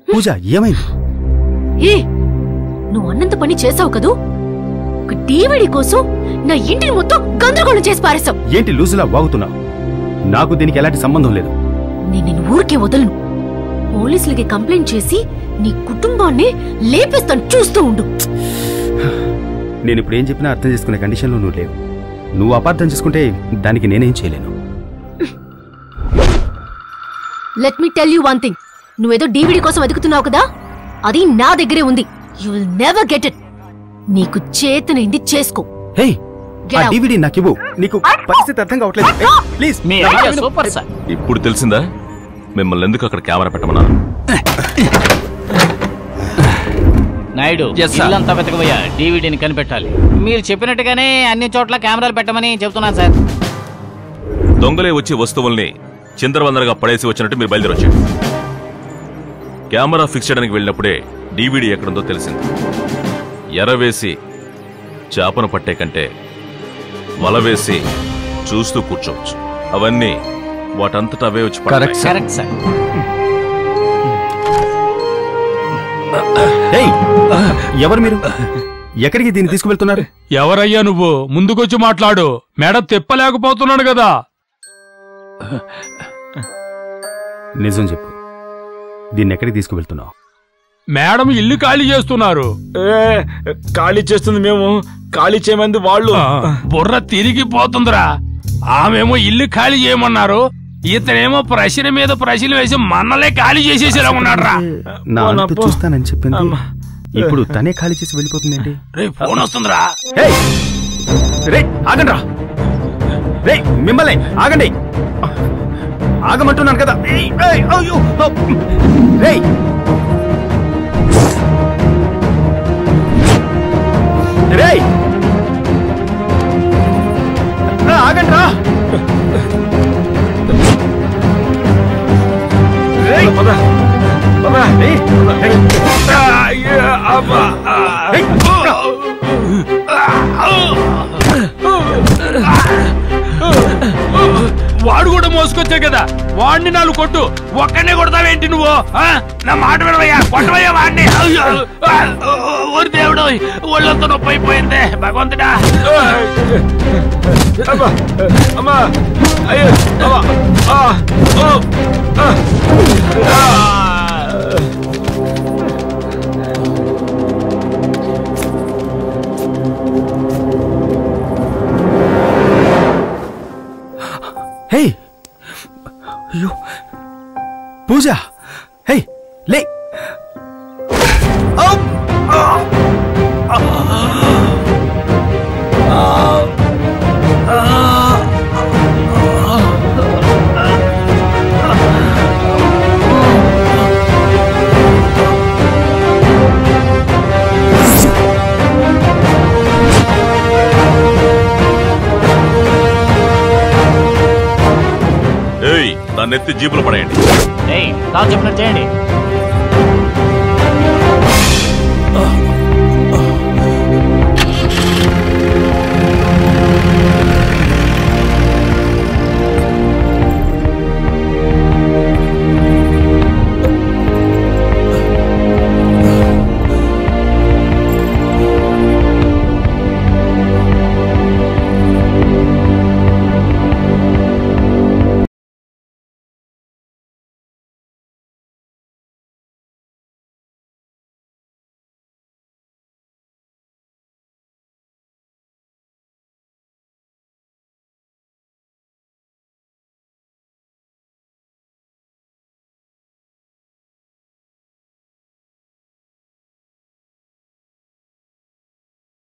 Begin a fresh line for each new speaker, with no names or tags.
పూజ ఏమైంది?
నువ్వు అన్నంత పని చేసావు కదూ, ఒక డివిడి కోసం నా ఇంటిని మొత్తం గందరగోళం చేసి పారేశావు.
ఏంటి లూజులా వాగుతున్నావు? నాకు దీనికి ఎలాంటి సంబంధం లేదు.
నేను ఊరికే వదలను. పోలీసులకి కంప్లైంట్ చేసి నీ కుటుంబాన్ని లేపేస్తాను, చూస్తూ ఉండు.
నేను ఇప్పుడు ఏం చెప్పినా అర్థం చేసుకునే కండిషన్లో నువ్వు లేవు. నువ్వు అపార్థం చేసుకుంటే దానికి నేనేం చేయలేను.
Let me tell you one thing. నువ్వేదో డివిడి కోసం వెతుకుతున్నావు కదా, అది నా దగ్గరే ఉంది. You will never get it. నీకు చేతనైంది చేసుకో.
హే, ఆ డివిడి నాకివ్వు. నీకు పరిస్థితి అర్థం కావట్లేదు. Please.
Me idea super sir.
ఇప్పుడు తెలిసిందా మిమ్మల్ని ఎందుకు అక్కడ కెమెరా పెట్టమన్నా?
నాయుడు, ఇల్లంతా వెతకబోయా డివిడిని కనిపెట్టాలి. మీరు చెప్పినట్టుగానే అన్ని చోట్ల కెమెరాలు పెట్టమని చెప్తున్నాను సార్.
దొంగలే వచ్చి వస్తువుల్ని చిందరవందరగా పడేసి వచ్చినట్టు మీరు బయలుదేరొచ్చారు. కెమెరా ఫిక్స్ చేయడానికి వెళ్ళినప్పుడే డివిడి ఎక్కడుందో తెలిసింది. ఎరవేసి చేపను పట్టే కంటే వల వేసి చూస్తూ కూర్చోవచ్చు. అవన్నీ వాటంతటా అవే వచ్చి పడతాయి.
Correct sir.
ఎవరు మీరు? ఎక్కడికి దీన్ని తీసుకువెళ్తున్నారు?
ఎవరయ్యా నువ్వు? ముందుకొచ్చి మాట్లాడు. మేడ తిప్పలేకపోతున్నాను కదా.
నిజం చెప్పు, దీన్ని ఎక్కడికి తీసుకువెళ్తున్నావు?
మేడం ఇల్లు ఖాళీ చేస్తున్నారు.
ఖాళీ చేస్తుంది మేము, ఖాళీ చేయమంది వాళ్ళు.
బుర్ర తిరిగిపోతుందిరా. ఆమెమో ఇల్లు ఖాళీ చేయమన్నారు, ఇతనేమో ప్రశ్న మీద ప్రశ్నలు వేసి మన్నలే ఖాళీ చేసేసేలా ఉన్నాడురా.
నా అంత చూస్తానని చెప్పింది, ఇప్పుడు తనే ఖాళీ చేసి వెళ్ళిపోతుందండి.
రే, ఫోన్ వస్తుందిరా.
ఆగండి రా. రే, మిమ్మల్ని ఆగండి. ఆగమంటున్నాను కదా. ఆగండి రా.
వాడు కూడా మోసుకొచ్చా కదా, వాడిని నాలుగు కొట్టు. ఒక్కనే కొడతావేంటి నువ్వు? నా మాట వినవయ్యా, కొట్టవయ్యా వాడిని. ఓరి దేవుడు, ఒళ్ళంతా నొప్పి అయిపోయింది. భగవంతుడా.
హే, అయ్యో పూజ, హే లే.
దాన్ని ఎత్తి జీపులు పడేయండి.
చెప్పినట్టు చేయండి.